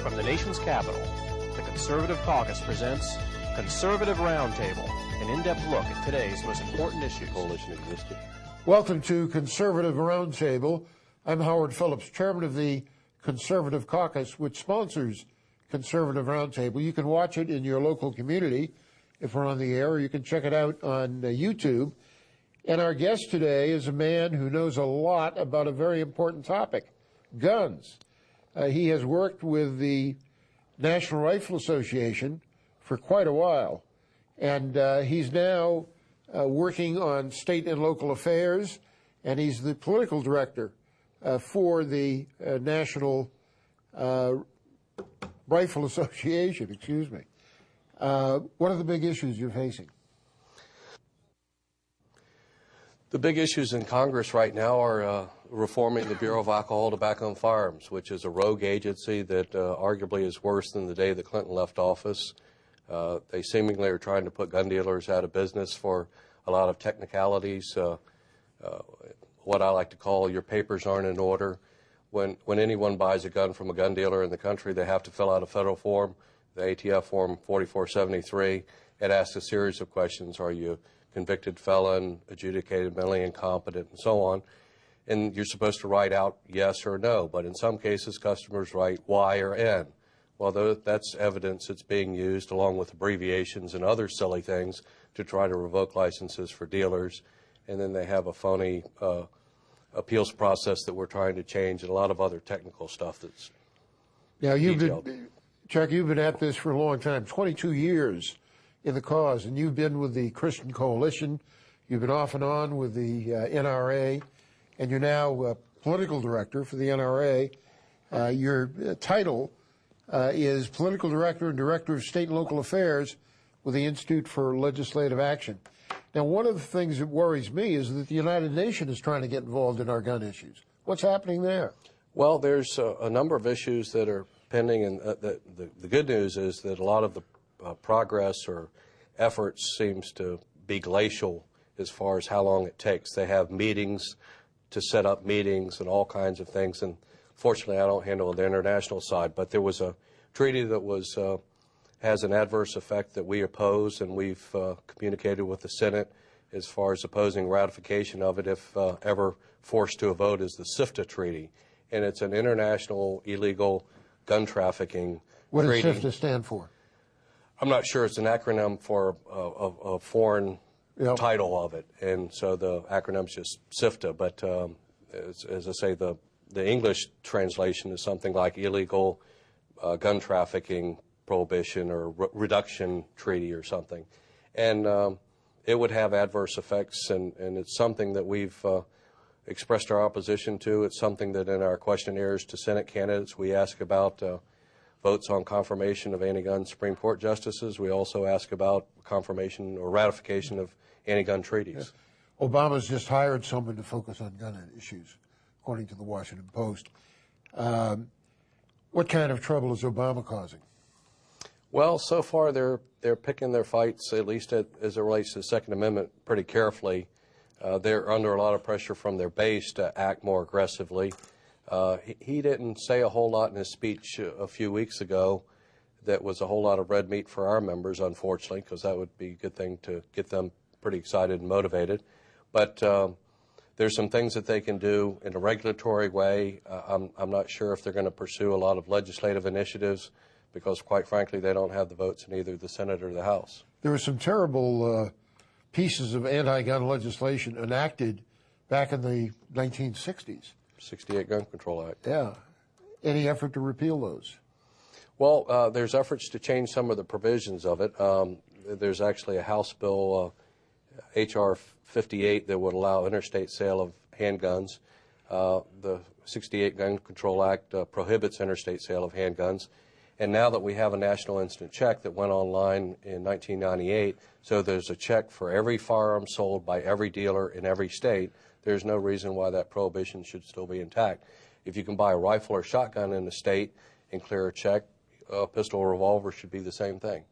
From the nation's capital, the Conservative Caucus presents Conservative Roundtable, an in-depth look at today's most important issues. Coalition existed. Welcome to Conservative Roundtable. I'm Howard Phillips, chairman of the Conservative Caucus, which sponsors Conservative Roundtable. You can watch it in your local community if we're on the air, or you can check it out on YouTube. And our guest today is a man who knows a lot about a very important topic, guns. He has worked with the National Rifle Association for quite a while, and he's now working on state and local affairs, and he's the political director for the National Rifle Association, excuse me. What are the big issues you're facing? The big issues in Congress right now are reforming the Bureau of Alcohol, Tobacco, and Firearms, which is a rogue agency that arguably is worse than the day that Clinton left office. They seemingly are trying to put gun dealers out of business for a lot of technicalities, what I like to call your papers aren't in order. When anyone buys a gun from a gun dealer in the country, they have to fill out a federal form, the ATF form 4473. It asks a series of questions. Are you convicted felon, adjudicated mentally incompetent, and so on. And you're supposed to write out yes or no, but in some cases customers write Y or N. Well, that's evidence that's being used along with abbreviations and other silly things to try to revoke licenses for dealers. And then they have a phony appeals process that we're trying to change, and a lot of other technical stuff that's detailed. Chuck, you've been at this for a long time, 22 years in the cause, and you've been with the Christian Coalition, you've been off and on with the NRA, and you're now political director for the NRA. Your title is political director and director of state and local affairs with the Institute for Legislative Action. Now, one of the things that worries me is that the United Nations is trying to get involved in our gun issues. What's happening there? Well, there's a number of issues that are pending, and the good news is that a lot of the progress or efforts seems to be glacial as far as how long it takes. They have meetings to set up meetings and all kinds of things, and fortunately I don't handle the international side, but there was a treaty that has an adverse effect that we oppose, and we've communicated with the Senate as far as opposing ratification of it if ever forced to a vote, is the SIFTA treaty, and it's an international illegal gun trafficking treaty. What does SIFTA stand for? I'm not sure. It's an acronym for a foreign title of it, and so the acronym's just SIFTA. But as I say, the English translation is something like illegal gun trafficking prohibition or reduction treaty or something, and it would have adverse effects, and it's something that we've expressed our opposition to. It's something that in our questionnaires to Senate candidates we ask about. Votes on confirmation of anti-gun Supreme Court justices. We also ask about confirmation or ratification of anti-gun treaties. Yeah. Obama's just hired someone to focus on gun issues, according to the Washington Post. What kind of trouble is Obama causing? Well, so far they're picking their fights, at least as it relates to the Second Amendment, pretty carefully. They're under a lot of pressure from their base to act more aggressively. He didn't say a whole lot in his speech a few weeks ago that was a whole lot of red meat for our members, unfortunately, because that would be a good thing to get them pretty excited and motivated. But there's some things that they can do in a regulatory way. I'm not sure if they're going to pursue a lot of legislative initiatives because, quite frankly, they don't have the votes in either the Senate or the House. There were some terrible pieces of anti-gun legislation enacted back in the 1960s. 68 Gun Control Act. Yeah. Any effort to repeal those? Well, there's efforts to change some of the provisions of it. There's actually a House bill, H.R. 58, that would allow interstate sale of handguns. The 68 Gun Control Act prohibits interstate sale of handguns. And now that we have a national instant check that went online in 1998, so there's a check for every firearm sold by every dealer in every state, there's no reason why that prohibition should still be intact. If you can buy a rifle or shotgun in the state and clear a check, a pistol or revolver should be the same thing.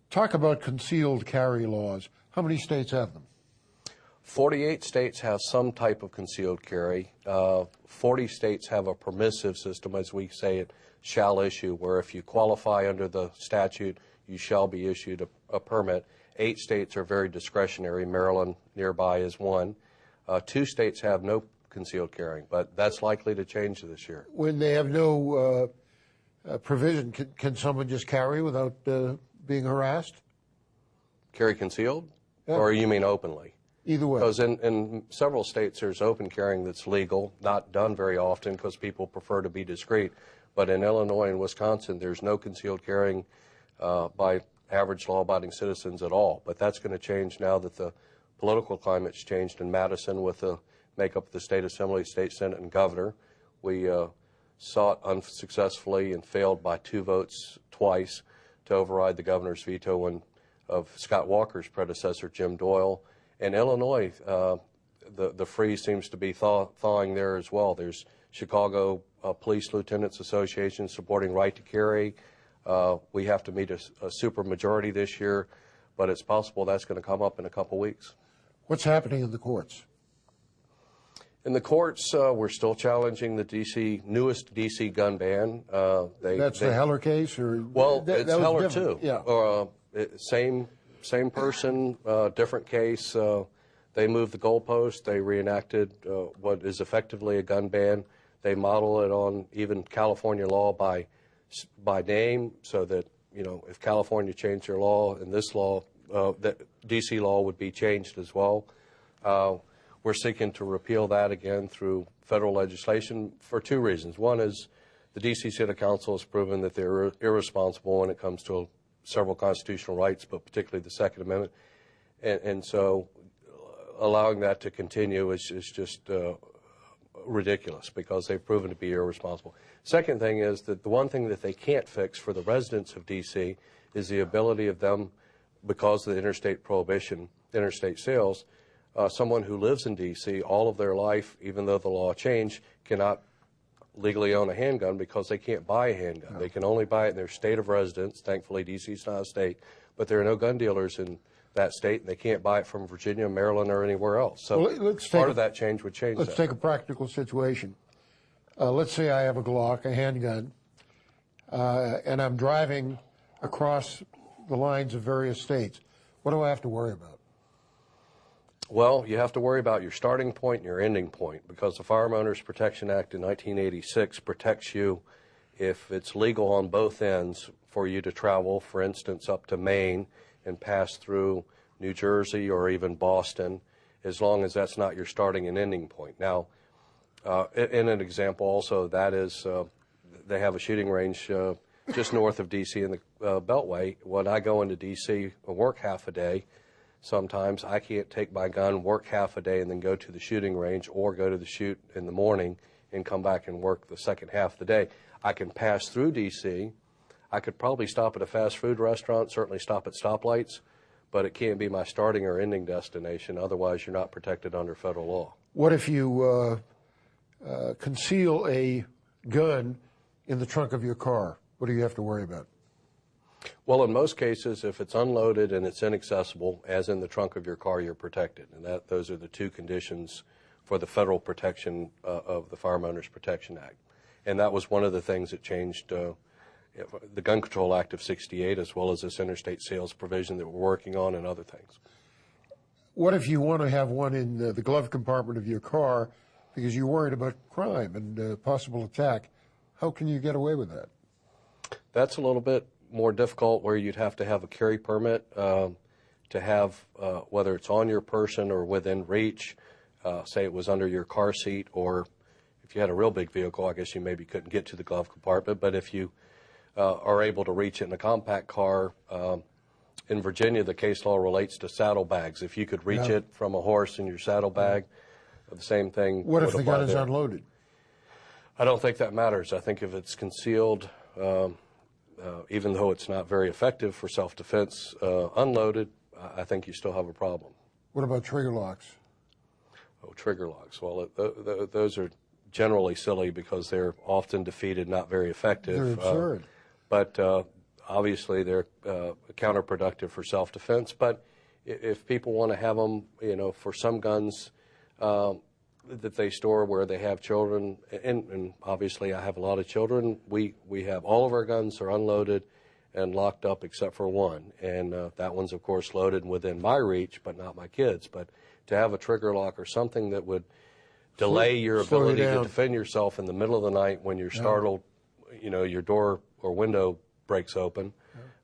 Talk about concealed carry laws. How many states have them? 48 states have some type of concealed carry. 40 states have a permissive system, as we say it, shall issue, where if you qualify under the statute, you shall be issued a permit. 8 states are very discretionary. Maryland nearby is one. 2 states have no concealed carrying, but that's likely to change this year. When they have no provision, can someone just carry without being harassed? Carry concealed? Yeah. Or you mean openly? Either way. Because in several states there's open carrying that's legal, not done very often because people prefer to be discreet. But in Illinois and Wisconsin, there's no concealed carrying by average law-abiding citizens at all. But that's going to change now that the political climate's changed in Madison with the makeup of the state assembly, state senate, and governor. We sought unsuccessfully and failed by 2 votes twice to override the governor's veto of Scott Walker's predecessor, Jim Doyle. In Illinois, the freeze seems to be thawing there as well. There's Chicago Police Lieutenants Association supporting right to carry. We have to meet a supermajority this year, but it's possible that's going to come up in a couple weeks. What's happening in the courts? In the courts, we're still challenging the newest D.C. gun ban. That's the Heller case, or well, it's Heller too. Yeah. Same person, different case. They moved the goalpost. They reenacted what is effectively a gun ban. They model it on even California law by name, so that if California changed their law and this law, that D.C. law would be changed as well. We're seeking to repeal that again through federal legislation for 2 reasons. One is the D.C. City Council has proven that they're irresponsible when it comes to several constitutional rights, but particularly the Second Amendment. And so allowing that to continue is just ridiculous because they've proven to be irresponsible. Second thing is that the one thing that they can't fix for the residents of D.C. is the ability of them, because of the interstate prohibition, interstate sales, someone who lives in D.C. all of their life, even though the law changed, cannot legally own a handgun because they can't buy a handgun. No. They can only buy it in their state of residence. Thankfully, D.C. is not a state, but there are no gun dealers in that state, and they can't buy it from Virginia, Maryland, or anywhere else. So part of that change would change that. Let's take a practical situation. Let's say I have a Glock, a handgun, and I'm driving across the lines of various states. What do I have to worry about? Well, you have to worry about your starting point and your ending point, because the Firearm Owners Protection Act in 1986 protects you if it's legal on both ends for you to travel, for instance, up to Maine and pass through New Jersey or even Boston, as long as that's not your starting and ending point. Now, in an example also, that is, they have a shooting range just north of D.C. in the Beltway. When I go into D.C. and work half a day, sometimes I can't take my gun, work half a day, and then go to the shooting range or go to the shoot in the morning and come back and work the second half of the day. I can pass through D.C. I could probably stop at a fast food restaurant, certainly stop at stoplights, but it can't be my starting or ending destination. Otherwise, you're not protected under federal law. What if you conceal a gun in the trunk of your car? What do you have to worry about? Well, in most cases, if it's unloaded and it's inaccessible, as in the trunk of your car, you're protected. And those are the 2 conditions for the federal protection of the Firearm Owners Protection Act. And that was one of the things that changed the Gun Control Act of '68, as well as this interstate sales provision that we're working on and other things. What if you want to have one in the glove compartment of your car because you're worried about crime and possible attack? How can you get away with that? That's a little bit more difficult, where you'd have to have a carry permit to have, whether it's on your person or within reach, say it was under your car seat, or if you had a real big vehicle, I guess you maybe couldn't get to the glove compartment. But if you are able to reach it in a compact car, in Virginia, the case law relates to saddlebags. If you could reach it from a horse in your saddlebag, the same thing. What if the gun is unloaded? I don't think that matters. I think if it's concealed, even though it's not very effective for self-defense, unloaded, I think you still have a problem. What about trigger locks? Oh, trigger locks. Well, those are generally silly because they're often defeated, not very effective. They're absurd. But obviously they're counterproductive for self-defense. But if people want to have them, for some guns that they store where they have children, and obviously I have a lot of children, we have all of our guns are unloaded and locked up except for one. And that one's, of course, loaded within my reach, but not my kids. But to have a trigger lock or something that would delay your ability to defend yourself in the middle of the night when you're startled, your door or window breaks open,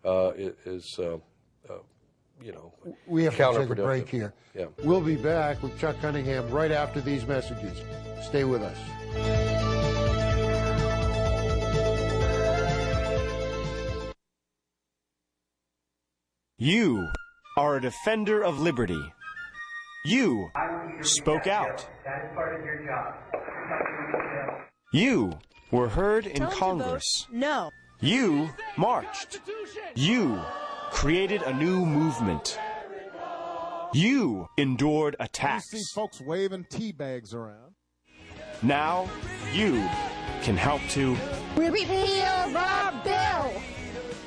is we have to take a break here. Yeah. We'll be back with Chuck Cunningham right after these messages. Stay with us. You are a defender of liberty. You spoke out. That is part of your job. You were heard in Congress. No. You marched. You created a new movement. You endured attacks. You see folks waving tea bags around. Now you can help to Repeal the bill.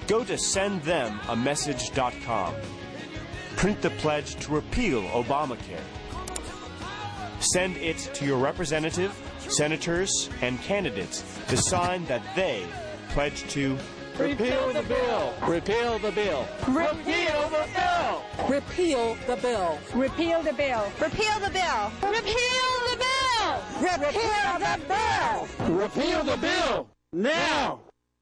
go to sendthemamessage.com. Print the pledge to repeal Obamacare. Send it to your representative, senators, and candidates to sign that they pledge to Repeal the bill! Repeal the bill! Repeal the bill. Repeal the bill. Repeal the bill. Repeal the bill. Repeal the bill. Repeal the bill. Repeal the bill! Now!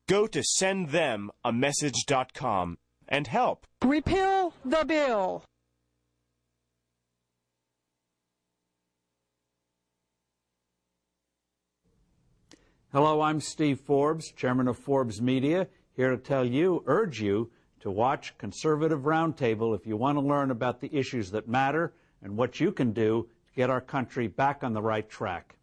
go to sendthemamessage.com and help. Repeal the bill. Hello, I'm Steve Forbes, chairman of Forbes Media, here to urge you to watch Conservative Roundtable if you want to learn about the issues that matter and what you can do to get our country back on the right track.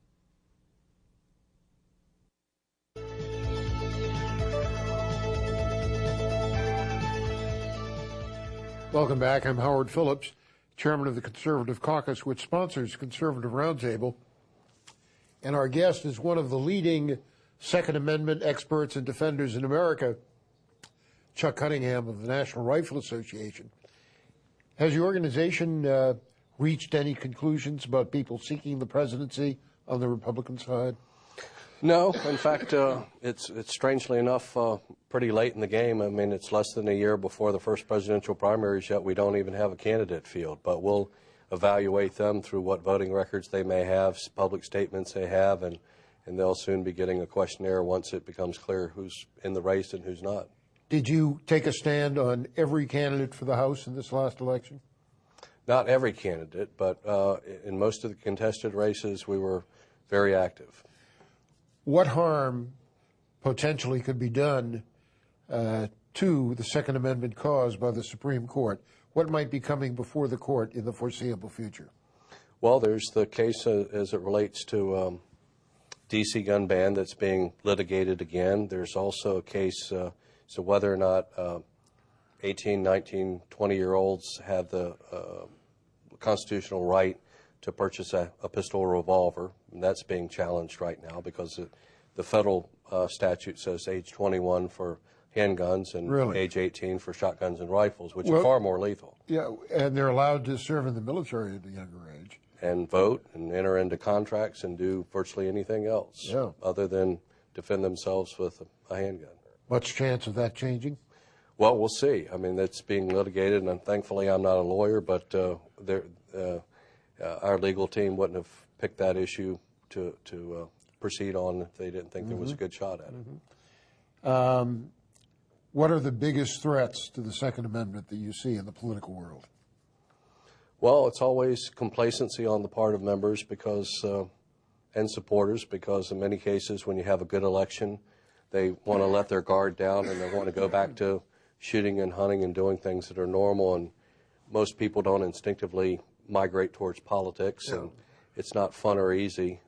Welcome back. I'm Howard Phillips, chairman of the Conservative Caucus, which sponsors Conservative Roundtable. And our guest is one of the leading Second Amendment experts and defenders in America, Chuck Cunningham of the National Rifle Association. Has your organization reached any conclusions about people seeking the presidency on the Republican side? No, in fact, it's strangely enough pretty late in the game. I mean, it's less than a year before the first presidential primaries yet. We don't even have a candidate field, but we'll evaluate them through what voting records they may have, public statements they have, and they'll soon be getting a questionnaire once it becomes clear who's in the race and who's not. Did you take a stand on every candidate for the House in this last election? Not every candidate, but in most of the contested races, we were very active. What harm potentially could be done to the Second Amendment cause by the Supreme Court? What might be coming before the court in the foreseeable future? Well, there's the case as it relates to D.C. gun ban that's being litigated again. There's also a case so whether or not 18, 19, 20-year-olds have the constitutional right to purchase a pistol or revolver, and that's being challenged right now because the federal statute says age 21 for handguns and age 18 for shotguns and rifles, which are far more lethal. Yeah, and they're allowed to serve in the military at a younger age. And vote and enter into contracts and do virtually anything else other than defend themselves with a handgun. Much chance of that changing? Well, we'll see. I mean, that's being litigated, and thankfully I'm not a lawyer, but our legal team wouldn't have picked that issue to proceed on if they didn't think there was a good shot at it. What are the biggest threats to the Second Amendment that you see in the political world? Well, it's always complacency on the part of members and supporters, because in many cases when you have a good election, they want to let their guard down and they want to go back to shooting and hunting and doing things that are normal, and most people don't instinctively migrate towards politics, and it's not fun or easy.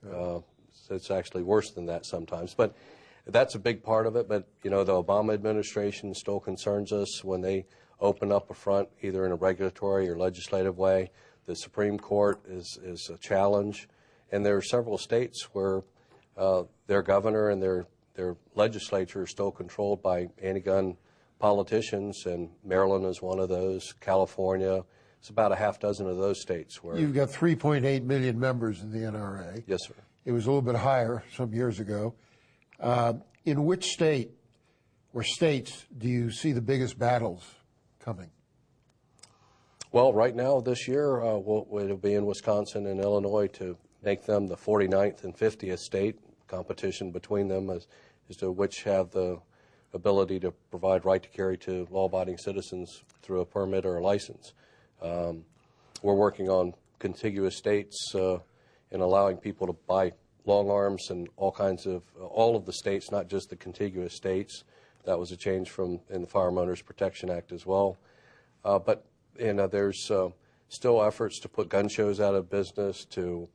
It's actually worse than that sometimes. But that's a big part of it. But, the Obama administration still concerns us when they open up a front, either in a regulatory or legislative way. The Supreme Court is a challenge. And there are several states where their governor and their legislature are still controlled by anti-gun politicians, and Maryland is one of those, California, it's about a half dozen of those states where... You've got 3.8 million members in the NRA. Yes, sir. It was a little bit higher some years ago. In which state or states do you see the biggest battles coming? Well, right now, this year, it'll be in Wisconsin and Illinois to make them the 49th and 50th state. Competition between them as to which have the ability to provide right to carry to law-abiding citizens through a permit or a license. We're working on contiguous states and allowing people to buy long arms and all of the states, not just the contiguous states. That was a change from in the Firearm Owners Protection Act as well. But there's still efforts to put gun shows out of business, to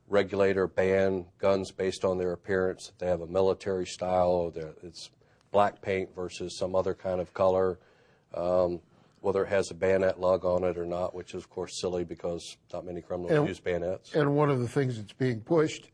regulate or ban guns based on their appearance. If they have a military style, or it's black paint versus some other kind of color, whether it has a bayonet lug on it or not, which is, of course, silly because not many criminals use bayonets. And one of the things that's being pushed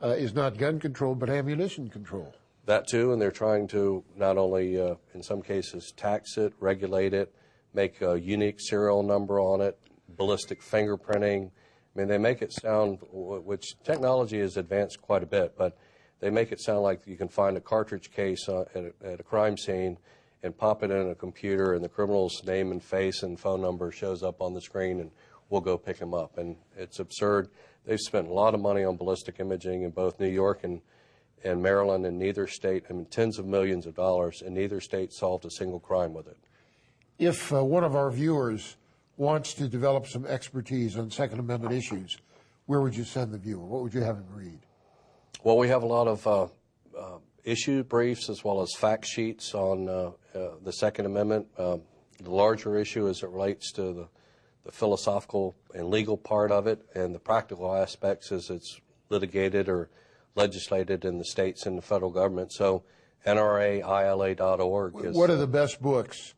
is not gun control, but ammunition control. That too, and they're trying to not only, in some cases, tax it, regulate it, make a unique serial number on it, ballistic fingerprinting. I mean, they make it sound, which technology has advanced quite a bit, but they make it sound like you can find a cartridge case at a crime scene and pop it in a computer, and the criminal's name and face and phone number shows up on the screen, and we'll go pick him up. And it's absurd. They've spent a lot of money on ballistic imaging in both New York and Maryland, and neither state, I mean, tens of millions of dollars, and neither state solved a single crime with it. If one of our viewers wants to develop some expertise on Second Amendment issues, where would you send the viewer? What would you have him read? Well, we have a lot of issue briefs as well as fact sheets on the Second Amendment. The larger issue as it relates to the philosophical and legal part of it, and the practical aspects as it's litigated or legislated in the states and the federal government. So NRA-ILA.org is... What are the best books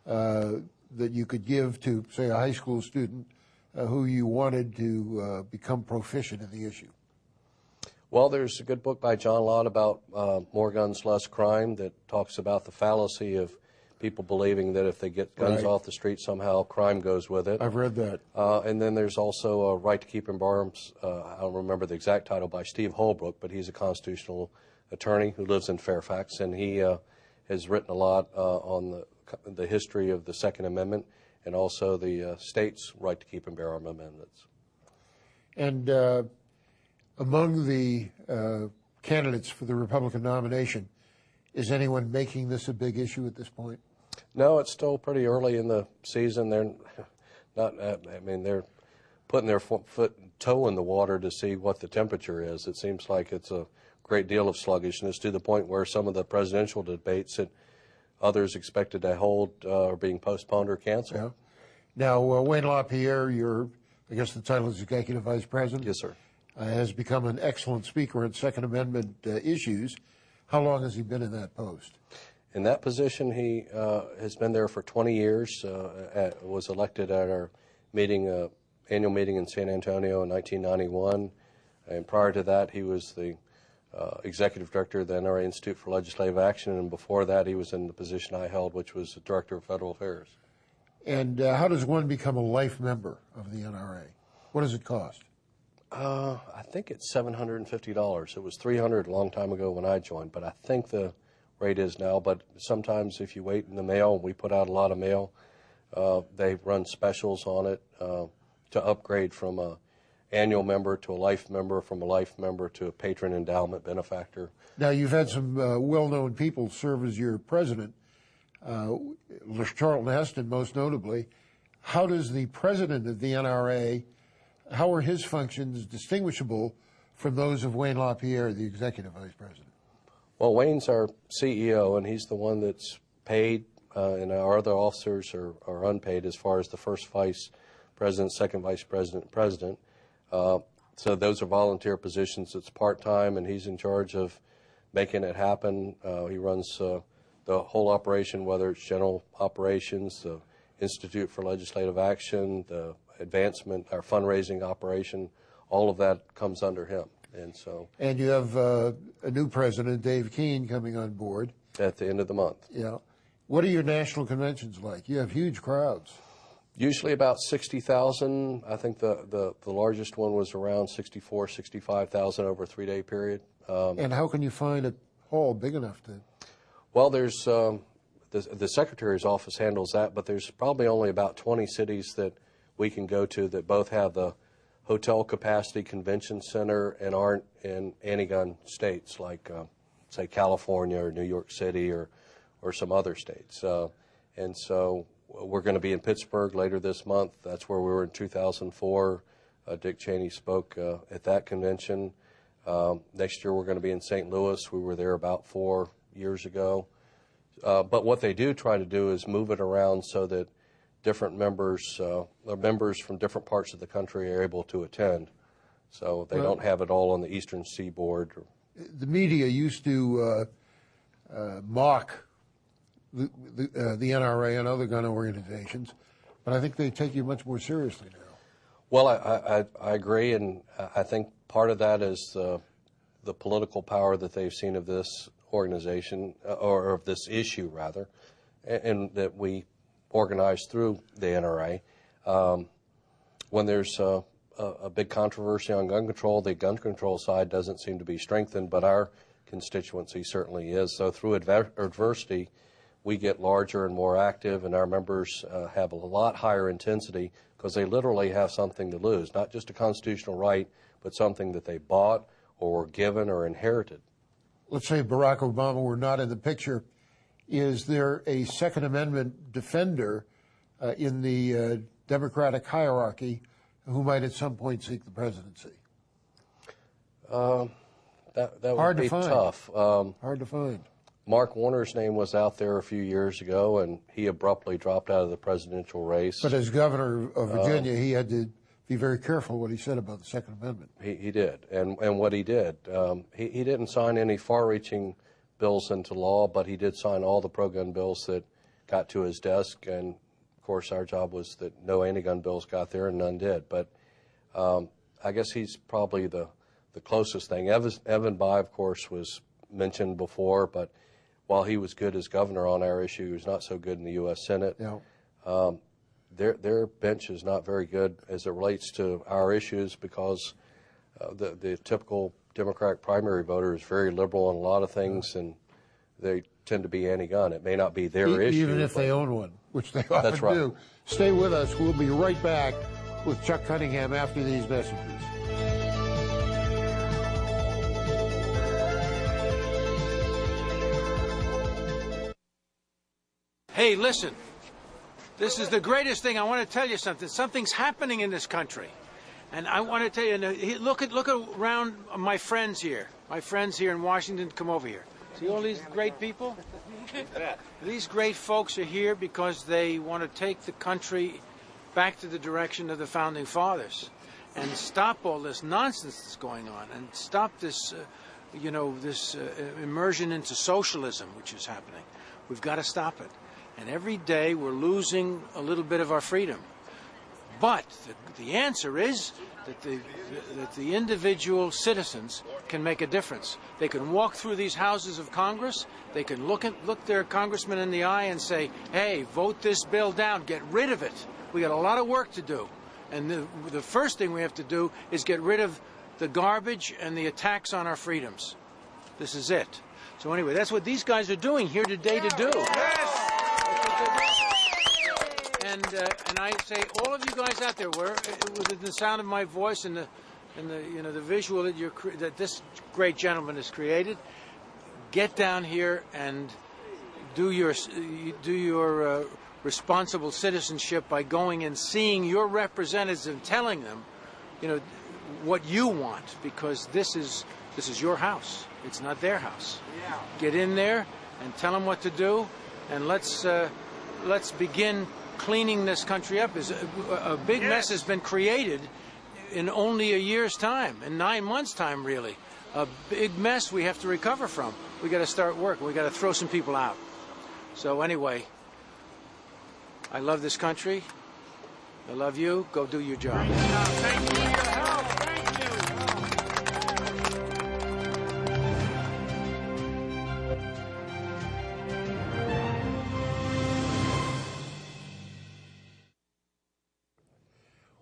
that you could give to, say, a high school student who you wanted to become proficient in the issue? Well, there's a good book by John Lott about More Guns, Less Crime that talks about the fallacy of people believing that if they get guns off the street, somehow crime goes with it. I've read that. And then there's also Right to Keep and Bear Arms. I don't remember the exact title, by Steve Holbrook, but he's a constitutional attorney who lives in Fairfax, and he has written a lot on the history of the Second Amendment and also the state's right to keep and bear arms amendments. And among the candidates for the Republican nomination, is anyone making this a big issue at this point? No, it's still pretty early in the season. They're not. They're putting their toe in the water to see what the temperature is. It seems like it's a great deal of sluggishness, to the point where some of the presidential debates that others expected to hold are being postponed or canceled. Yeah. Now, Wayne LaPierre, I guess the title is Executive Vice President. Yes, sir. Has become an excellent speaker on Second Amendment issues. How long has he been in that post? In that position, he has been there for 20 years, was elected at our annual meeting in San Antonio in 1991. And prior to that, he was the executive director of the NRA Institute for Legislative Action, and before that he was in the position I held, which was the Director of Federal Affairs. And how does one become a life member of the NRA? What does it cost? I think it's $750. It was $300 a long time ago when I joined, but I think the rate is now. But sometimes if you wait in the mail, and we put out a lot of mail, they run specials on it to upgrade from a annual member to a life member, from a life member to a patron endowment benefactor. Now, you've had some well-known people serve as your president, Charlton Heston most notably. How does the president of the NRA, how are his functions distinguishable from those of Wayne LaPierre, the executive vice president? Well, Wayne's our CEO, and he's the one that's paid, and our other officers are unpaid as far as the first vice president, second vice president, and president. So those are volunteer positions. It's part-time, and he's in charge of making it happen. He runs the whole operation, whether it's general operations, the Institute for Legislative Action, the advancement, our fundraising operation, all of that comes under him. And you have a new president, Dave Keene, coming on board. At the end of the month. Yeah. What are your national conventions like? You have huge crowds. Usually about 60,000. I think the largest one was around 64, 65,000 over a 3-day period. And how can you find a hall big enough to? Well, there's the Secretary's office handles that, but there's probably only about 20 cities that we can go to that both have the hotel capacity convention center and aren't in anti-gun states like, say, California or New York City or some other states. And so we're going to be in Pittsburgh later this month. That's where we were in 2004. Dick Cheney spoke at that convention. Next year we're going to be in St. Louis. We were there about 4 years ago. But what they do try to do is move it around so that different members from different parts of the country are able to attend. So they don't have it all on the eastern seaboard. The media used to mock the NRA and other gun organizations, but I think they take you much more seriously now. Well, I agree, and I think part of that is the political power that they've seen of this organization, or of this issue, rather, and that we organize through the NRA. When there's a big controversy on gun control, the gun control side doesn't seem to be strengthened, but our constituency certainly is. So through adversity, we get larger and more active, and our members have a lot higher intensity because they literally have something to lose, not just a constitutional right, but something that they bought or were given or inherited. Let's say Barack Obama were not in the picture. Is there a Second Amendment defender in the Democratic hierarchy who might at some point seek the presidency? That would be tough. Hard to find. Mark Warner's name was out there a few years ago, and he abruptly dropped out of the presidential race. But as governor of Virginia, he had to be very careful what he said about the Second Amendment. He did, and what he did. He didn't sign any far-reaching bills into law, but he did sign all the pro-gun bills that got to his desk, and of course our job was that no anti-gun bills got there and none did. But I guess he's probably the closest thing. Evan Bayh, of course, was mentioned before, but while he was good as governor on our issue, he was not so good in the U.S. Senate. Yeah. Their bench is not very good as it relates to our issues because the typical Democratic primary voter is very liberal on a lot of things, and they tend to be anti-gun. It may not be their issue. Even if they own one, which they often do. Stay with us. We'll be right back with Chuck Cunningham after these messages. Hey, listen. This is the greatest thing. I want to tell you something. Something's happening in this country. And I want to tell you, look around my friends here. My friends here in Washington, come over here. See all these great people? These great folks are here because they want to take the country back to the direction of the Founding Fathers and stop all this nonsense that's going on and stop this, this immersion into socialism, which is happening. We've got to stop it. And every day we're losing a little bit of our freedom. But the answer is that the individual citizens can make a difference. They can walk through these houses of Congress. They can look their congressman in the eye and say, hey, vote this bill down. Get rid of it. We got a lot of work to do. And the first thing we have to do is get rid of the garbage and the attacks on our freedoms. This is it. So anyway, that's what these guys are doing here today to do. Yes! And I say, all of you guys out there, within the sound of my voice and the visual that this great gentleman has created, get down here and do your responsible citizenship by going and seeing your representatives and telling them, what you want, because this is your house. It's not their house. Yeah. Get in there and tell them what to do, and let's begin cleaning this country up. A big mess has been created in only a year's time, in 9 months' time, really. A big mess we have to recover from. We got to start work. We got to throw some people out. So anyway, I love this country. I love you. Go do your job. Thank you for your help.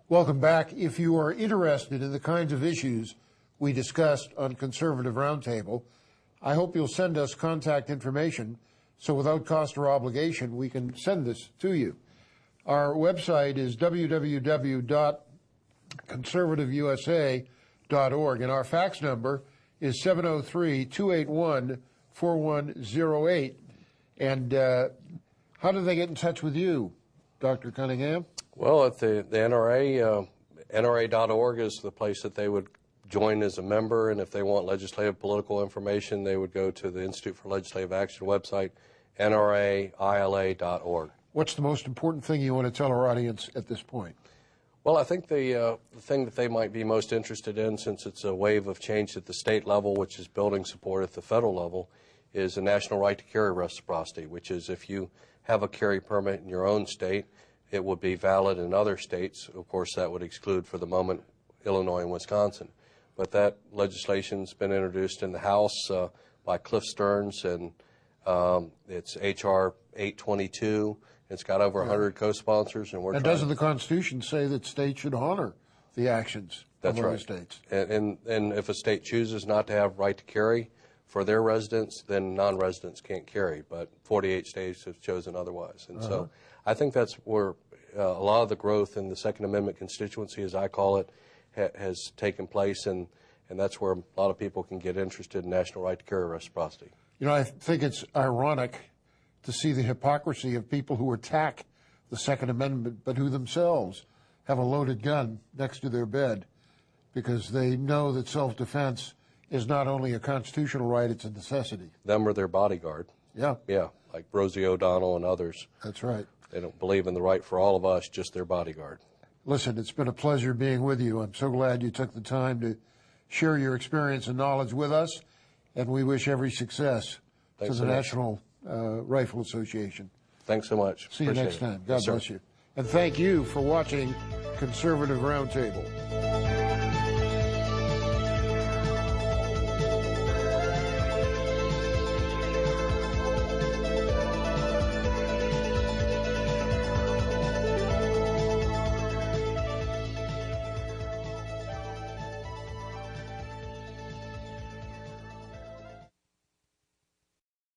Welcome back. If you are interested in the kinds of issues we discussed on Conservative Roundtable, I hope you'll send us contact information so without cost or obligation we can send this to you. Our website is www.conservativeusa.org, and our fax number is 703-281-4108. And how do they get in touch with you, Dr. Cunningham? Well, at the NRA, NRA.org is the place that they would join as a member, and if they want legislative political information, they would go to the Institute for Legislative Action website, nraila.org. What's the most important thing you want to tell our audience at this point? Well, I think the thing that they might be most interested in, since it's a wave of change at the state level, which is building support at the federal level, is a national right to carry reciprocity, which is if you have a carry permit in your own state, it would be valid in other states. Of course, that would exclude, for the moment, Illinois and Wisconsin. But that legislation's been introduced in the House by Cliff Stearns, and it's H.R. 822. It's got over 100 co-sponsors, and And doesn't the Constitution say that states should honor the actions of other states? And if a state chooses not to have right to carry for their residents, then non-residents can't carry. But 48 states have chosen otherwise. And so I think that's where a lot of the growth in the Second Amendment constituency, as I call it, has taken place, and that's where a lot of people can get interested in national right to carry reciprocity. You know, I think it's ironic to see the hypocrisy of people who attack the Second Amendment, but who themselves have a loaded gun next to their bed because they know that self-defense is not only a constitutional right, it's a necessity. Them or their bodyguard. Yeah. Yeah, like Rosie O'Donnell and others. That's right. They don't believe in the right for all of us, just their bodyguard. Listen, it's been a pleasure being with you. I'm so glad you took the time to share your experience and knowledge with us, and we wish every success to the National Rifle Association. Thanks so much. See you next time. God bless you. And thank you for watching Conservative Roundtable.